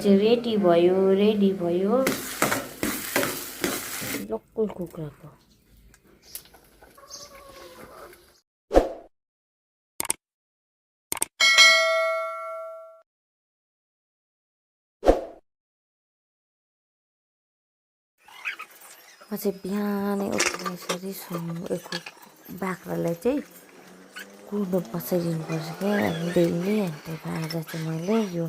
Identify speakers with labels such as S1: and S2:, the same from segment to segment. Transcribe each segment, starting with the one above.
S1: चाहिँ रेडी भयो लोकल कुखुराको। म चाहिँ बिहानै उठेर यसरी बाख्रालाई चाहिँ कुँदो पसाइदिनुपर्छ क्या डेली। अनि त्यही भएर आज चाहिँ मैले यो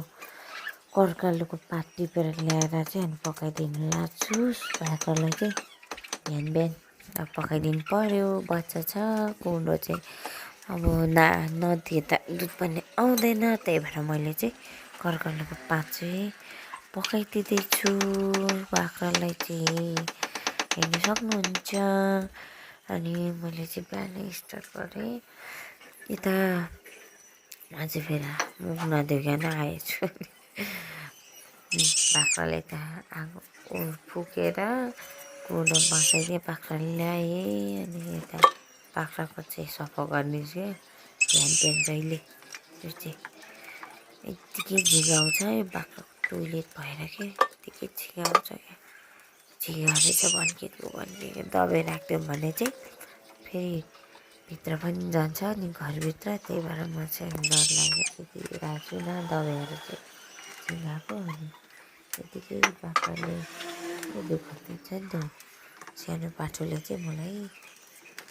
S1: कर्कालोको पात टिपेर ल्याएर चाहिँ अनि पकाइदिनु लाग्छु बाख्रालाई चाहिँ। बिहान अब पकाइदिनु पर्यो, बच्चा छ। कुँदो चाहिँ अब नदिए त दुध पनि आउँदैन, त्यही भएर मैले चाहिँ कर्कालोको पात चाहिँ पकाइदिँदैछु बाख्रालाई चाहिँ। हेर्नु सक्नुहुन्छ। अनि मैले चाहिँ बिहानै स्टार्ट गरेँ। यता अझै फेरि मुख नधोइकन आएछु। बाख्राले त आगो फुकेर कुँदो बसाइदिएँ, बाख्राले ल्याएँ। अनि यता बाख्राको चाहिँ सफा गरिदिन्छु बिहान जहिले। यो चाहिँ यत्तिकै झिकाउँछ है बाख्राको टोइलेट भएर के यत्तिकै झिकाउँछ क्या। झिकाउँदैछ भन्केको दबाई राख्दिउँ भने चाहिँ फेरि भित्र पनि जान्छ नि घरभित्र। त्यही भएर म चाहिँ डर लागेर त्यति राख्दिनँ दबाईहरू चाहिँ झिकाएको। अनि त्यतिकै बाख्राले दुःख दिन्छ नि त। सानो पाठोले चाहिँ मलाई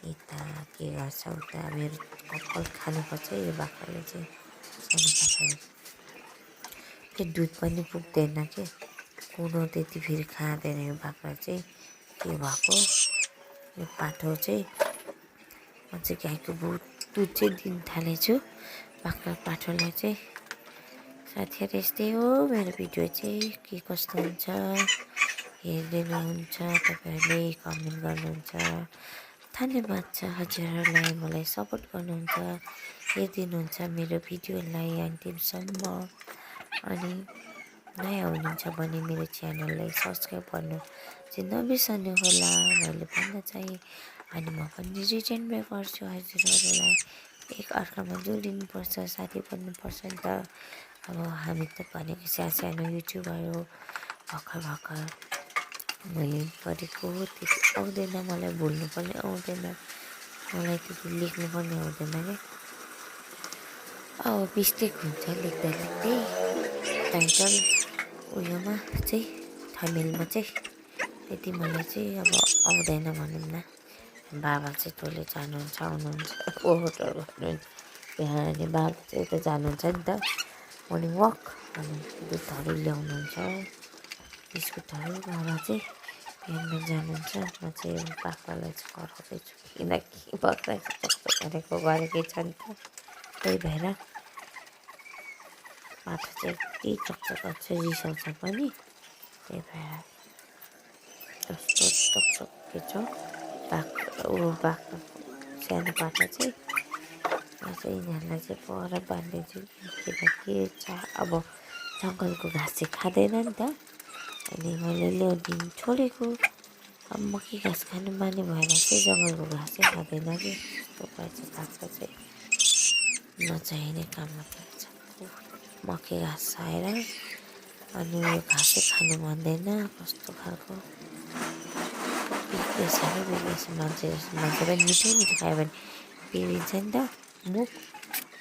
S1: यता के गर्छ उता मेरो कपाल खानुपर्छ यो बाख्राले चाहिँ। सानो पाठोले त्यो दुध पनि पुग्दैन के, कुँदो त्यति फेरि खाँदैन यो बाख्रा चाहिँ। के भएको यो पाठो चाहिँ म चाहिँ गाईको दुध चाहिँ दिन थालेछु बाख्रा पाठोलाई चाहिँ। साथीहरू यस्तै हो मेरो भिडियो चाहिँ। के कस्तो हुन्छ हेरिदिनुहुन्छ तपाईँहरूले, कमेन्ट गर्नुहुन्छ। धन्यवाद छ हजुरहरूलाई मलाई सपोर्ट गर्नुहुन्छ, हेरिदिनुहुन्छ मेरो भिडियोलाई अन्तिमसम्म। अनि नयाँ हुनुहुन्छ भने मेरो च्यानललाई सब्सक्राइब गर्नु चाहिँ नबिर्सनु होला मैले भन्न चाहेँ। अनि म पनि रिटर्न ब्याक गर्छु हजुरहरूलाई। एक अर्कामा जोडिनुपर्छ, साथी बन्नुपर्छ नि त। अब हामी त भनेको सानो युट्युबर हो। भर्खर मैले गरेको त्यति आउँदैन मलाई, बोल्नु पनि आउँदैन मलाई, त्यति लेख्नु पनि आउँदैन क्या। अब मिस्टेक हुन्छ लेख्दै टाइटल उयोमा चाहिँ थम्बनेलमा चाहिँ त्यति मलाई चाहिँ अब आउँदैन भनौँ न। बाबा चाहिँ टोइलेट जानुहुन्छ आउनुहुन्छ, फोहोरहरू गर्नुहुन्छ। बिहान बाबा चाहिँ यता जानुहुन्छ नि त मर्निङ वक। अनि दुधहरू ल्याउनुहुन्छ, बिस्कुटहरू बाबा चाहिँ बिहान जानुहुन्छ। म चाहिँ बाख्रालाई चाहिँ कराउँदैछु किनकि बाख्रा चाहिँ गरेकै छ नि त। त्यही भएर पाठो चाहिँ यति चकचक गर्छ, रिसाउँछ पनि। त्यही भएर कस्तो चकचक के छ बाख्रा सानो पाठो चाहिँ। म चाहिँ यिनीहरूलाई चाहिँ पर बाँधिदिन्छु किनकि अब जङ्गलको घाँस चाहिँ खाँदैन नि त। अनि मैले ल्याउनु छोडेको अब मकै घाँस खानु बानी भएर चाहिँ जङ्गलको घाँस चाहिँ खाँदैन कि। यस्तो भएछ बाख्रा चाहिँ नचाहिने काममा पर्छ। मकै घाँस खाएर अनि यो घाँस चाहिँ खानु मान्दैन कस्तो खालको बिग्रेछ क्या। बिग्रेछ मान्छे पनि मिठो खायो भने बिग्रिन्छ नि त मुख।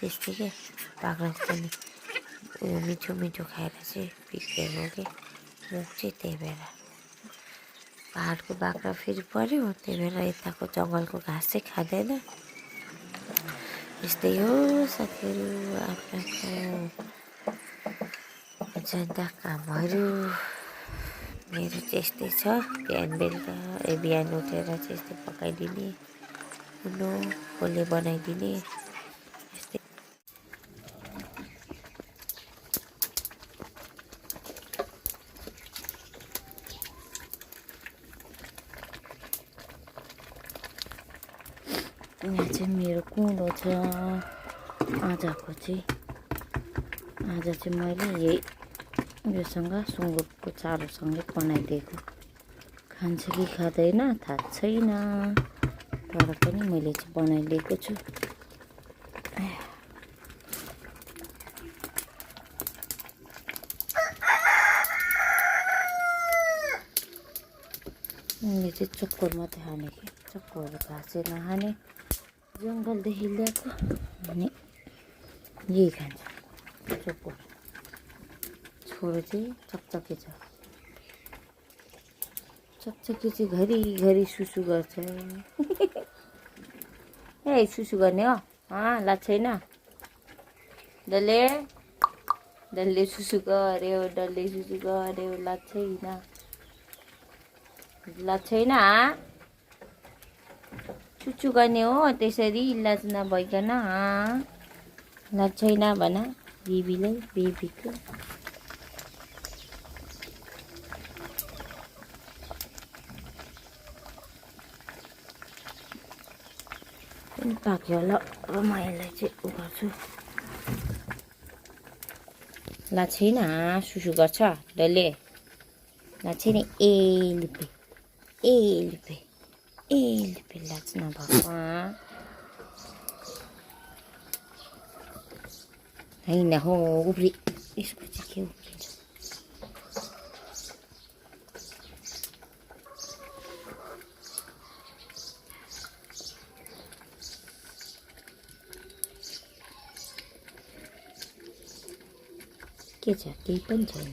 S1: त्यस्तै क्या बाख्राको पनि उयो मिठो खाएर चाहिँ बिग्रेको के मुख चाहिँ। त्यही भएर पाहाडको बाख्रा फेरि पऱ्यो, त्यही भएर यताको जङ्गलको घाँस चाहिँ खाँदैन। यस्तै हो साथीहरू आफ्नो जनता कामहरू। मेरो चाहिँ यस्तै छ बिहान उठेर चाहिँ यस्तै पकाइदिने कुँदो खोले बनाइदिने यस्तै। यहाँ चाहिँ मेरो कुँदो छ। आज चाहिँ मैले यही उयोसँग सुँगुरको चारोसँगै बनाइदिएको। खान्छ कि खाँदैन थाहा छैन, तर पनि मैले चाहिँ बनाइदिएको छु। उनले चाहिँ चक्कर मात्रै खाने कि चक्कर घाँस चाहिँ नखाने जङ्गलदेखि ल्याएको अनि यही खान्छ चक्कर छोरो चाहिँ चकचके छ चकचके चाहिँ घरिघरि सुसु गर्छ ए सुसु गर्ने हो लाज छैन डल्ले डल्ले सुसु गर्यो लाज छैन चुचु गर्ने हो त्यसरी लाज नभइकन लाज छैन भन बेबीको पनि पाक्यो होला अब म यसलाई चाहिँ उ गर्छु लाज छैन सुसु गर्छ डल्ले लाज छैन ए लिपे लाज नभएको होइन हो उब्री यसको चाहिँ के उब्रिन्छ के छ केही पनि छैन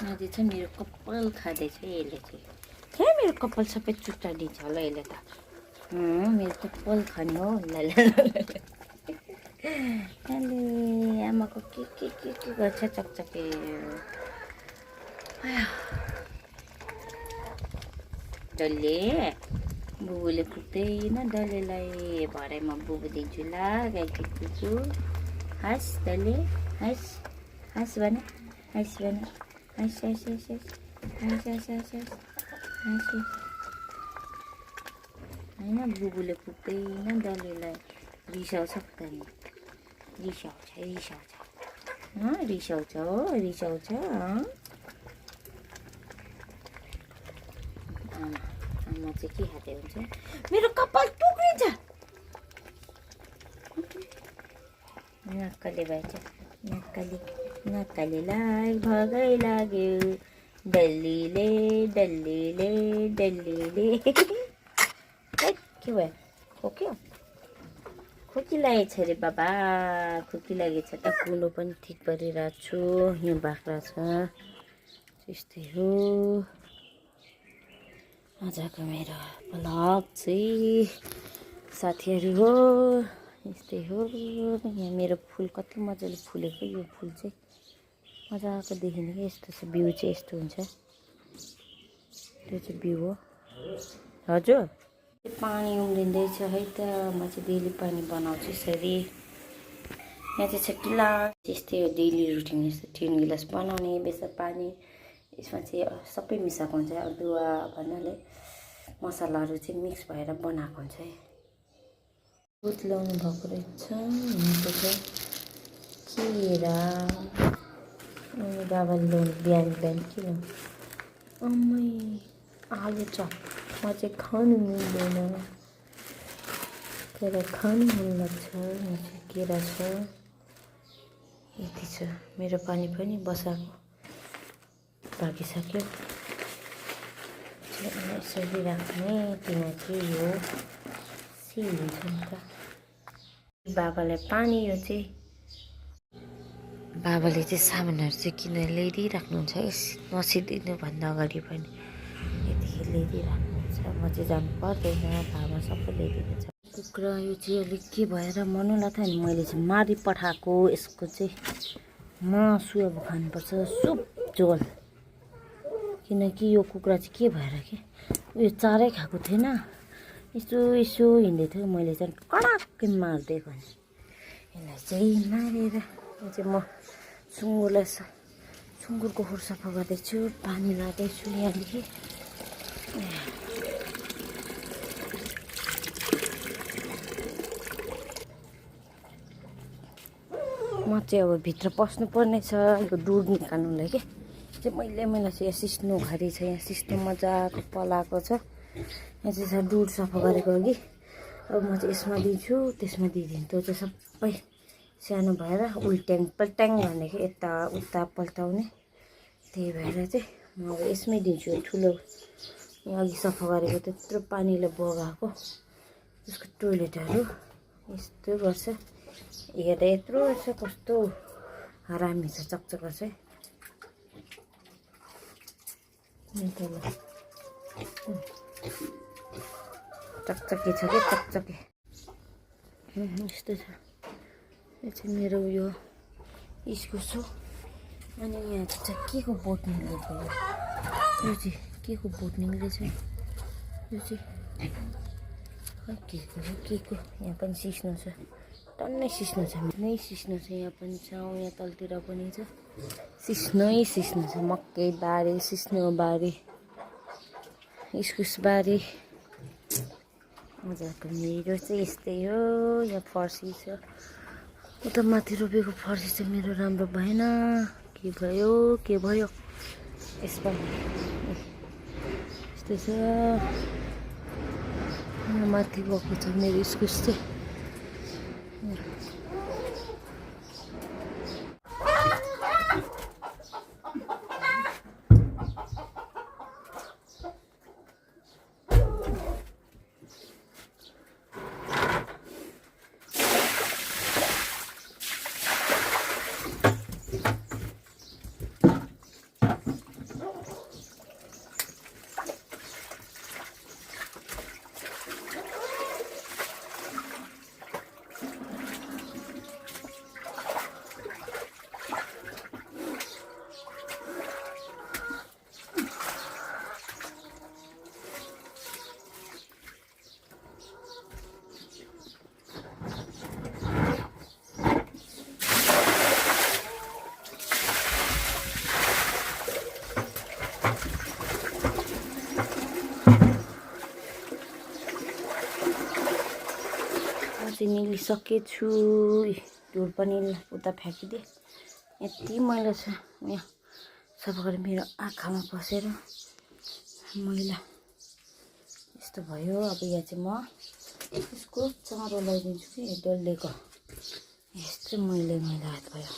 S1: आज चाहिँ मेरो कपाल खाँदैछ यसले चाहिँ खै मेरो कपाल सबै चुट्टाडिन्छ होला यसले त मेरो कपाल खाने हो अहिले आमाको के गर्छ चकचके डल्ले बुबुले पुग्दैन डल्लेलाई भरे म बुबु दिन्छु ल गाईको कुकु हाँस डल्ले हाँस भन हाँस होइन बुबुले पुग्दैन डल्लेलाई रिसाउँछ रिसाउँछ हो आमा चाहिँ के खाँदै हुन्छ मेरो कपाल टुक्रिन्छ नक्कले भएछ नक्कलेलाई भगै लाग्यो डल्लीले के भयो खोकी लागेछ अरे बाबा खोकी लागेछ त कुलो पनि ठिक गरिरहेको छु यहाँ बाख्रा छ त्यस्तै हो आजको मेरो ब्लग चाहिँ साथीहरू हो यस्तै हो यहाँ मेरो फुल कति मजाले फुलेको यो फुल चाहिँ मजाको देखिने कि यस्तो छ बिउ चाहिँ यस्तो हुन्छ त्यो चाहिँ बिउ हो हजुर पानी उम्रिँदैछ है त म चाहिँ डेली पानी बनाउँछु यसरी यहाँ चाहिँ छ गिलास त्यस्तै हो डेली रुटिन यस्तो 3 गिलास बनाउने बेसा पानी यसमा चाहिँ सबै मिसाएको हुन्छ अदुवा भन्नाले मसलाहरू चाहिँ मिक्स भएर बनाएको हुन्छ है दुध ल्याउनु भएको रहेछ यहाँको चाहिँ केरा बाबाले ल्याउनु बिहान के ल्याउनु अम्मै आलु चप म चाहिँ खानु मिल्दैन केरा खानु मन लाग्छ यहाँ चाहिँ केरा छ यति छ मेरो पानी पनि बसाएको पाकिसक्यो यसरी राख्ने त्यहाँ चाहिँ यो सिल हुन्छ नि त बाबालाई पानी यो चाहिँ बाबाले चाहिँ सामानहरू चाहिँ किनेर ल्याइदिइराख्नुहुन्छ नसिदिनुभन्दा अगाडि पनि यतिखेर ल्याइदिइराख्नुहुन्छ म चाहिँ जानु पर्दैन बाबा सबै ल्याइदिनुहुन्छ कुखुरा यो चाहिँ अलिक के भएर मनुलाई त नि मैले चाहिँ मारि पठाएको यसको चाहिँ मासु अब खानुपर्छ सुप झोल किनकि यो कुखुरा चाहिँ के भएर कि उयो चारै खाएको थिएन यसो हिँड्दै थियो मैले चाहिँ कडाक्कै मारिदिएको नि यसलाई चाहिँ मारेर यो चाहिँ म सुँगुरको खोर सफा गर्दैछु पानी लाँदैछु यहाँदेखि म चाहिँ अब भित्र पस्नुपर्ने छ यो दुध निकाल्नुलाई के चाहिँ मैले चाहिँ यहाँ सिस्नो घरी छ यहाँ सिस्नो मजाको पलाएको छ यहाँ चाहिँ छ दुध सफा गरेको अघि अब म चाहिँ यसमा दिन्छु त्यसमा दिइदिन्छु त्यो चाहिँ सबै सानो भएर उल्ट्याङ पल्ट्याङ भनेको यता उता पल्टाउने त्यही भएर चाहिँ म अब यसमै दिन्छु। ठुलो अघि सफा गरेको त्यत्रो पानीले बगाएको त्यसको टोइलेटहरू यस्तो गर्छ। हेर्दा यत्रो रहेछ, कस्तो हरामी छ, चकचक छ। चकचके छ कि चकचके यस्तो छ। यो चाहिँ मेरो यो इस्कुस हो। अनि यहाँ चाहिँ के को बोट निक्लेको हो, यो चाहिँ के को बोट निक्लेछ, यो चाहिँ के को हो, के को। यहाँ पनि सिस्नो छ, टन्नै सिस्नो छ, नै सिस्नो छ। यहाँ पनि छ, यहाँ तलतिर पनि छ, सिस्नै सिस्नो छ। मकै बारी, सिस्नो बारी, इस्कुस बारी। मजाको मेरो चाहिँ यस्तै हो। यहाँ फर्सी छ, उता माथि रोपेको फर्सी चाहिँ मेरो राम्रो भएन। के भयो के भयो यसमा, यस्तै छ। यहाँ माथि गएको छ मेरो इस्कुस चाहिँ। निस्किसकेछु। धुल पनि उता फ्याँकिदिएँ। यति मैला छ, यहाँ सफा गरेर मेरो आँखामा पसेर मैला यस्तो भयो। अब यहाँ चाहिँ म यसको चारो लगाइदिन्छु कि डल्लेको। यस्तो मैला मैला हात भयो।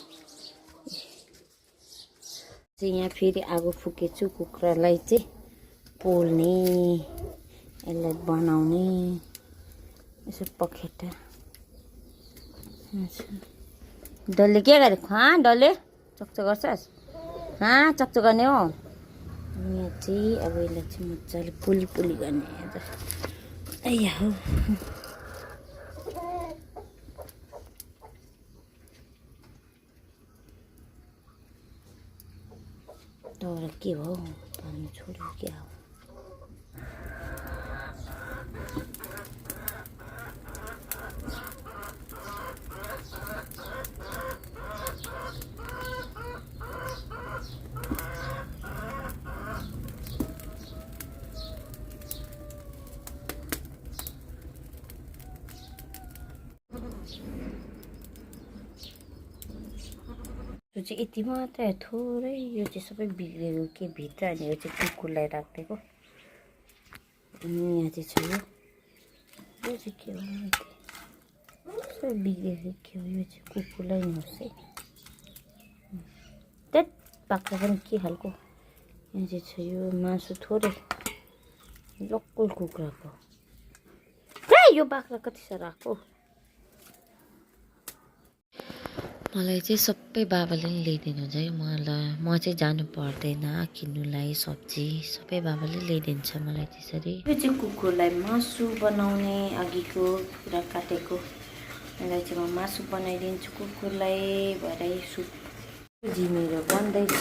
S1: चाहिँ यहाँ फेरि आगो फुकेछु कुखुरालाई चाहिँ पोल्ने, यसलाई बनाउने। यसो पखेटा डल्ले के गरेको? डल्ले चक्चो गर्छस्? चक्चो गर्ने हो। यहाँ चाहिँ अब यसलाई चाहिँ मजाले पुली पुली गर्ने। आइया हो, तर के हो पानी छोड्यो क्या हो। यो चाहिँ यति मात्रै थोरै, यो चाहिँ सबै बिग्रेको के भित्र। अनि यो चाहिँ कुकुरलाई राखिदिएको। अनि यहाँ चाहिँ छ यो चाहिँ के हो, सबै बिग्रेको के हो। यो चाहिँ कुकुरलाई नि होस् है, त्यत बाख्रा पनि के खालको। यहाँ चाहिँ छ यो मासु थोरै लोकल कुखुराको। यो बाख्रा कति साह्रो आएको। मलाई चाहिँ सबै बाबाले नि ल्याइदिनुहुन्छ है। म चाहिँ जानु पर्दैन किन्नुलाई। सब्जी सबै बाबाले ल्याइदिन्छ मलाई त्यसरी। यो चाहिँ कुकुरलाई मासु बनाउने अघिको कुरा काटेको। यसलाई चाहिँ म मासु बनाइदिन्छु कुकुरलाई। भरे सुप सुजी मेरो बन्दैछ,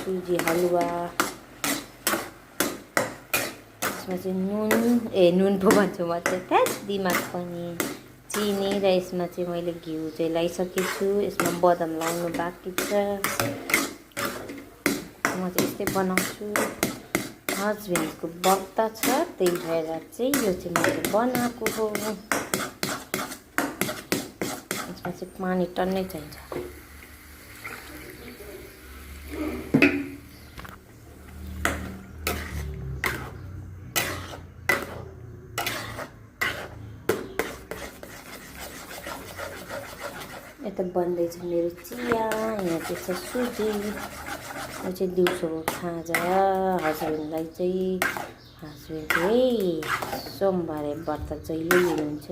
S1: सुजी हलुवा। यसमा चाहिँ नुन पो भन्छु म चाहिँ, त्यहाँ दिमाग पनि चिनी। र यसमा चाहिँ मैले घिउ चाहिँ लगाइसकेको छु। यसमा बदाम लगाउनु बाँकी छ। म चाहिँ यस्तै बनाउँछु। हस्बेन्डको बर्ता छ, त्यही भएर चाहिँ यो चाहिँ मैले बनाएको हो। यसमा चाहिँ पानी टन्नै चाहिन्छ। यता बन्दैछ मेरो चिया। यहाँ चाहिँ छ सुजी। चाहिँ दिउँसोको खाजा हस्बेन्डलाई चाहिँ सोमबारे व्रत जहिले लिनुहुन्छ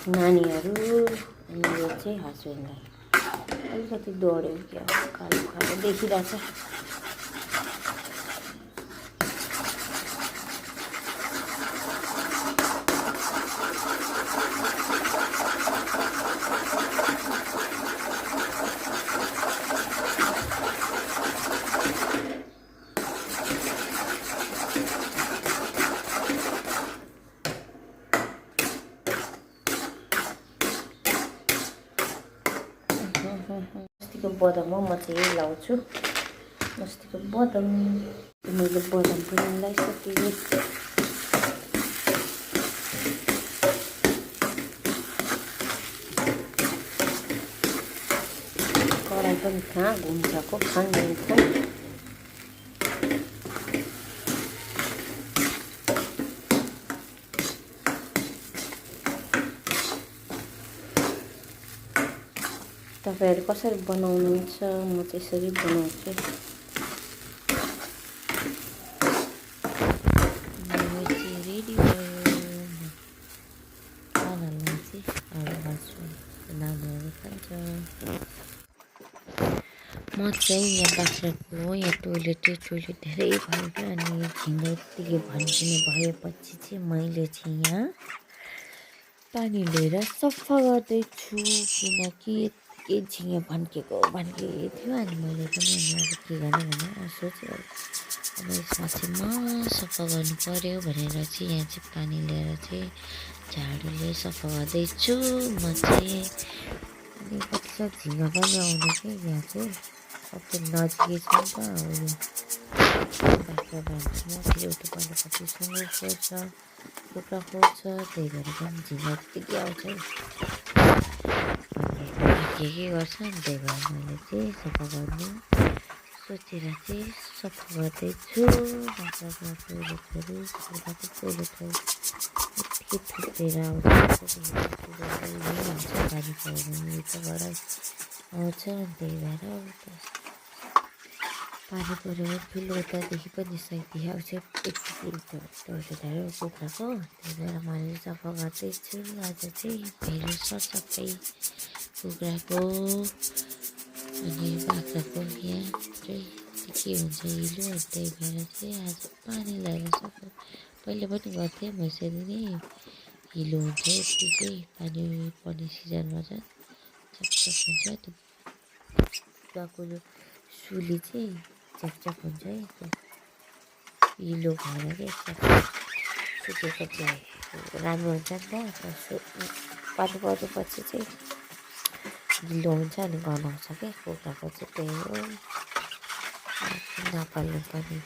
S1: नानीहरू अनि यो चाहिँ हस्बेन्डलाई अलिकति दौड्यो क्या कालो कालो देखिरहेछ अस्तिको बदाम हो म चाहिँ यही लाउँछु अस्तिको बदाम मैले बदाम पनि लगाइसकेँ कराई पनि कहाँ घुम्छको खान्छ तपाईहरु कसरी बनाउनुहुन्छ म चाहिँ यसरी बनाउँछु रेडी भयो खानालाई चाहिँ अरू गर्छु नानीहरू खान्छ म चाहिँ यहाँ बाख्राको हो यहाँ टोइलेट धेरै भयो क्या अनि झिँगा यत्तिकै भन्किने भएपछि चाहिँ मैले चाहिँ यहाँ पानी लिएर सफा गर्दैछु किनकि के झिँगा भन्केको थियो अनि मैले पनि अब के गर्ने भनेर सोचेँ अब यसमा चाहिँ सफा गर्नु पर्यो भनेर चाहिँ यहाँ चाहिँ पानी लिएर चाहिँ झाडुले सफा गर्दैछु म चाहिँ अनि कति झिँगा पनि आउने कि यहाँ चाहिँ सबै नजिकै छ नि त बाख्रा बाँध्छौँ फेरि उठ्नुपर्ने कति सुँगुर खोज्छ कुखुरा खोज्छ त्यही भएर पनि झिँगा यत्तिकै आउँछ के गर्छ नि त्यही भएर मैले चाहिँ सफा गर्नु सोचेर चाहिँ सफा गर्दैछु बाख्राको टोइलेटहरू कुखुराको टोइलेटहरू यत्तिकै थुप्रेर आउँछ पानी पऱ्यो भने उताबाट आउँछ त्यही भएर पानी पऱ्यो भने ठुलो उतादेखि पनि साइड आउँछ यत्तिकै टोइलेटहरू कुखुराको त्यही भएर मैले सफा गर्दैछु आज चाहिँ फेरि सरसफाइ कुखुराको अनि बाख्राको यहाँ चाहिँ के हुन्छ हिलो त्यही भएर चाहिँ आज पानी लगाएर सफा पहिले पनि गर्थेँ म यसरी नै हिलो हुन्छ यत्तिकै पानी पर्ने सिजनमा चाहिँ चपचप हुन्छ त्यो कुखुराको यो सुली चाहिँ चपचप हुन्छ है त्यो हिलो भएर क्या सुकेको चाहिँ राम्रो हुन्छ नि त पानी परेपछि चाहिँ गिलो हुन्छ अनि गनाउँछ क्या कुखुराको चाहिँ त्यही हो नपाल्नु पनि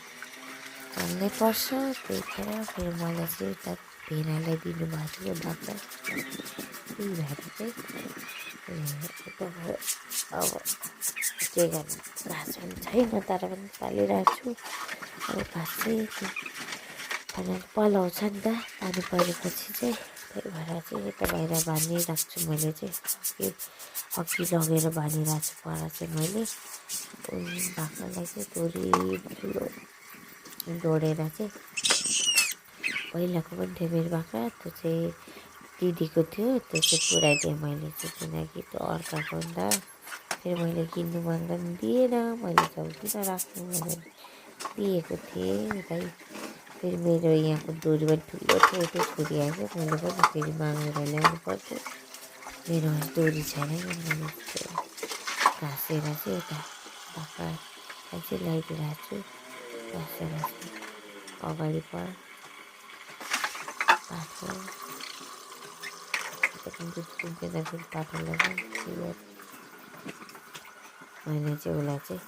S1: चल्नै पर्छ त्यही भएर फेरि मलाई चाहिँ उता भेनालाई दिनुभएको थियो बाख्रा त्यही भएर चाहिँ अब के गर्नु घाँस पनि छैन तर पनि पालिरहेको छु अब घाँस चाहिँ पलाउँछ नि त पानी परेपछि चाहिँ त्यही भएर चाहिँ यता बाहिर बाँधिराख्छु मैले चाहिँ अघि लगेर बाँधिरहेको छु पर चाहिँ मैले बाख्रालाई चाहिँ दोरी ठुलो डोडेर चाहिँ पहिलाको पनि थियो मेरो बाख्रा त्यो चाहिँ दिदीको थियो त्यो चाहिँ पुऱ्याइदिएँ मैले चाहिँ किनकि त्यो अर्काको नि त फेरि मैले किन्नु माग्दा पनि दिएन मैले चाहिँ किन राख्नु भनेर दिएको थिएँ उतै फेरि मेरो यहाँको डोरी पनि ठुलो थियो त्यो छोडिआयो मैले पनि फेरि मागेर ल्याउनु पर्थ्यो मेरो डोरी छैन मैले घाँसेर चाहिँ यता बाख्रालाई चाहिँ लगाइदिइरहेको छु घाँसेर अगाडि पर पाठो दुध कुम्केर फेरि पाठो लगाउँ मैले चाहिँ उसलाई चाहिँ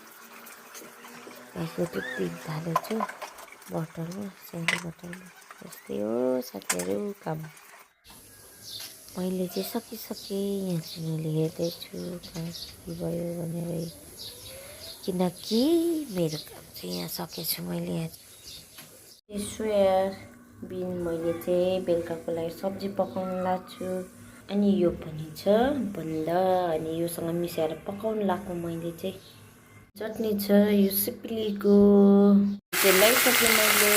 S1: गाईको दुध दिन थालेको छु बोतलमा सानो बोतलमा यस्तै हो साथीहरू काम मैले चाहिँ सकिसकेँ यहाँ चाहिँ मैले हेर्दैछु कति भयो भनेर किनकि मेरो काम चाहिँ यहाँ सकेछु मैले यहाँ सोयाबिन मैले चाहिँ बेलुकाको लागि सब्जी पकाउनु लाग्छु अनि यो पनि छ बल्ल। अनि योसँग मिसाएर पकाउनु लाग्नु मैले चाहिँ। चटनी छ यो सिप्लीको, चाहिँ लगाइसकेँ मैले।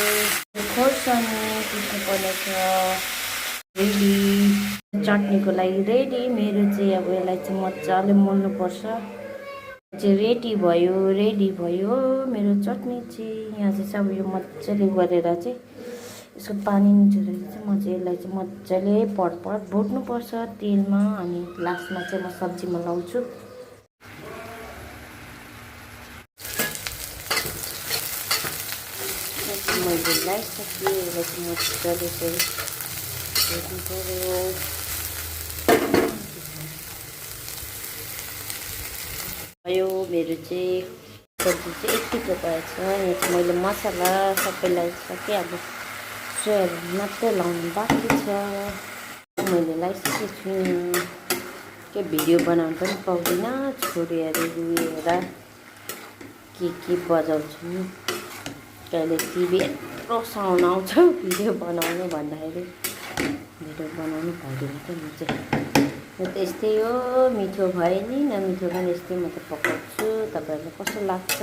S1: खोर्सानी पिस्नु पर्नेछ, रेडी चटनीको लागि रेडी। मेरो चाहिँ अब यसलाई चाहिँ मजाले मोल्नुपर्छ। चाहिँ रेडी भयो मेरो चटनी चाहिँ। यहाँ चाहिँ अब यो मजाले गरेर चाहिँ यसको पानी निचोरेर चाहिँ म चाहिँ यसलाई चाहिँ मजाले पटपट भुट्नुपर्छ तेलमा। अनि लास्टमा चाहिँ म सब्जीमा लाउँछु। मैले लगाइसकेँ, यसलाई चाहिँ मजाले चाहिँ भुट्नु पऱ्यो। मेरो चाहिँ सब्जी चाहिँ यतिको भएछ। यहाँ चाहिँ मैले मसला सबै लगाइसकेँ। अब सोयाबिन मात्रै लाउनु बाँकी छ। मैले लगाइसकेको छुइनँ। के भिडियो बनाउनु पनि पाउँदिनँ, छोरीहरू हेरेर के बजाउँछु। कहिले टिभी यत्रो साउन्ड आउँछ भिडियो बनाउनु भन्दाखेरि भिडियो बनाउनु पाउँदिनँ क्या म चाहिँ। त यस्तै हो, मिठो भयो नि नमिठो पनि यस्तै म त पकाउँछु। तपाईँहरूलाई कस्तो लाग्छ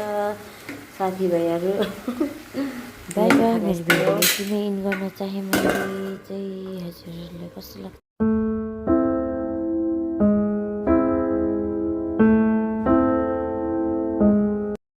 S1: साथीभाइहरू? By by. मेरो भिडियो यति नै इन गर्न चाहेँ मैले चाहिँ। हजुरहरूलाई कस्तो लाग्छ?